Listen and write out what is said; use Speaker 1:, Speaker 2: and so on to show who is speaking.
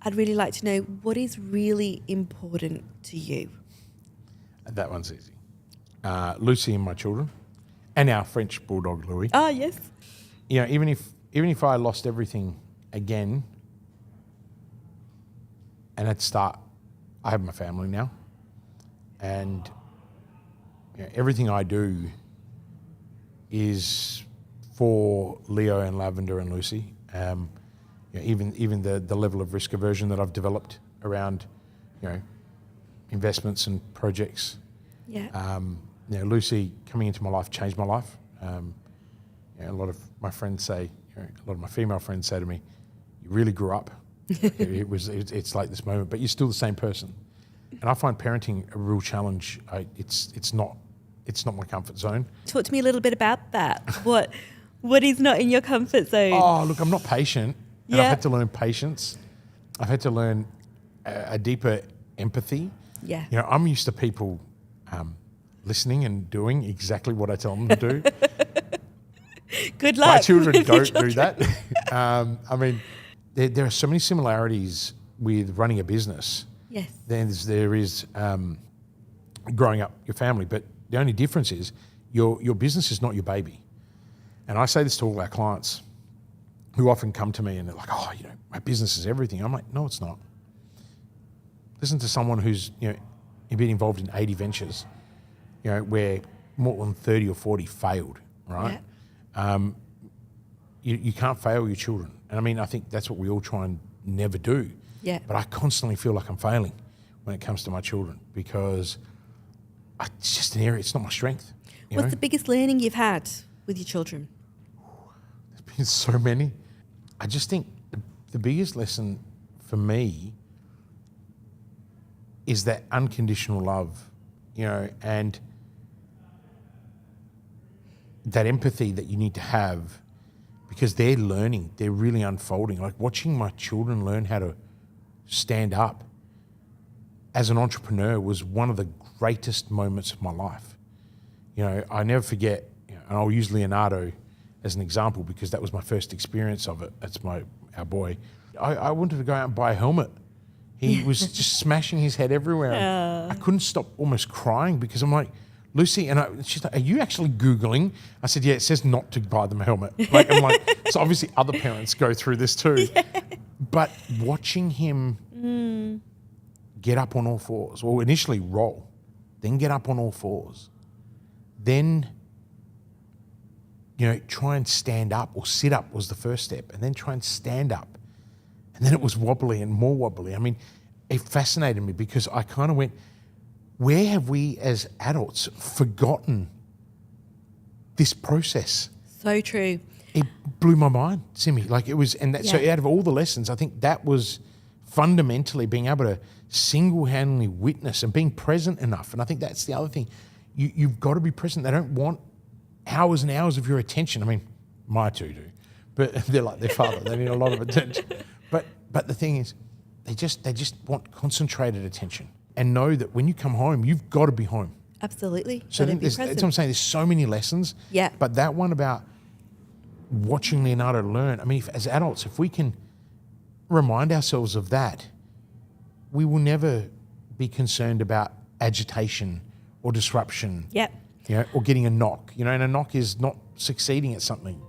Speaker 1: I'd really like to know what is really important to you.
Speaker 2: That one's easy. Lucy and my children, and our French bulldog Louis.
Speaker 1: Oh, yes.
Speaker 2: You know, even if I lost everything again, and at start, I have my family now, and everything I do is for Leo and Lavender and Lucy. Even the level of risk aversion that I've developed around, investments and projects.
Speaker 1: Yeah.
Speaker 2: Lucy coming into my life changed my life. A lot of my friends say, a lot of my female friends say to me, "You really grew up." It's like this moment, but you're still the same person. And I find parenting a real challenge. It's not my comfort zone.
Speaker 1: Talk to me a little bit about that. What is not in your comfort zone?
Speaker 2: Oh, look, I'm not patient. And I've had to learn patience. I've had to learn a deeper empathy.
Speaker 1: Yeah.
Speaker 2: I'm used to people listening and doing exactly what I tell them to do.
Speaker 1: Good luck.
Speaker 2: My children don't do that. There are so many similarities with running a business.
Speaker 1: Yes.
Speaker 2: There is growing up your family, but the only difference is your business is not your baby. And I say this to all our clients who often come to me and they're like, "Oh, my business is everything." I'm like, "No, it's not." Listen to someone who's been involved in 80 ventures, where more than 30 or 40 failed, right? Yeah. You can't fail your children. And I think that's what we all try and never do.
Speaker 1: Yeah.
Speaker 2: But I constantly feel like I'm failing when it comes to my children because it's just an area, it's not my strength.
Speaker 1: What's the biggest learning you've had with your children?
Speaker 2: There's been so many. I just think the biggest lesson for me is that unconditional love, and that empathy that you need to have because they're learning, they're really unfolding. Like watching my children learn how to stand up as an entrepreneur was one of the greatest moments of my life. I never forget, and I'll use Leonardo as an example because that was my first experience of it. That's our boy. I wanted to go out and buy a helmet. He was just smashing his head everywhere. I couldn't stop almost crying because I'm like, "Lucy," and she's like, "Are you actually Googling?" I said, "Yeah, it says not to buy them a helmet." I'm like, so obviously other parents go through this too. Yeah. But watching him get up on all fours, or initially roll, then get up on all fours, then try and stand up, or sit up was the first step, and then try and stand up. And then it was wobbly and more wobbly. It fascinated me because I kind of went, where have we as adults forgotten this process?
Speaker 1: So true.
Speaker 2: It blew my mind, Simi. So out of all the lessons, I think that was fundamentally being able to single-handedly witness and being present enough. And I think that's the other thing. You've got to be present. They don't want hours and hours of your attention. My two do, but they're like their father. They need a lot of attention. But the thing is, they just want concentrated attention and know that when you come home, you've got to be home.
Speaker 1: Absolutely.
Speaker 2: So that's what I'm saying. There's so many lessons.
Speaker 1: Yeah.
Speaker 2: But that one about watching Leonardo learn, as adults, if we can remind ourselves of that, we will never be concerned about agitation or disruption.
Speaker 1: Yep.
Speaker 2: Or getting a knock. And a knock is not succeeding at something,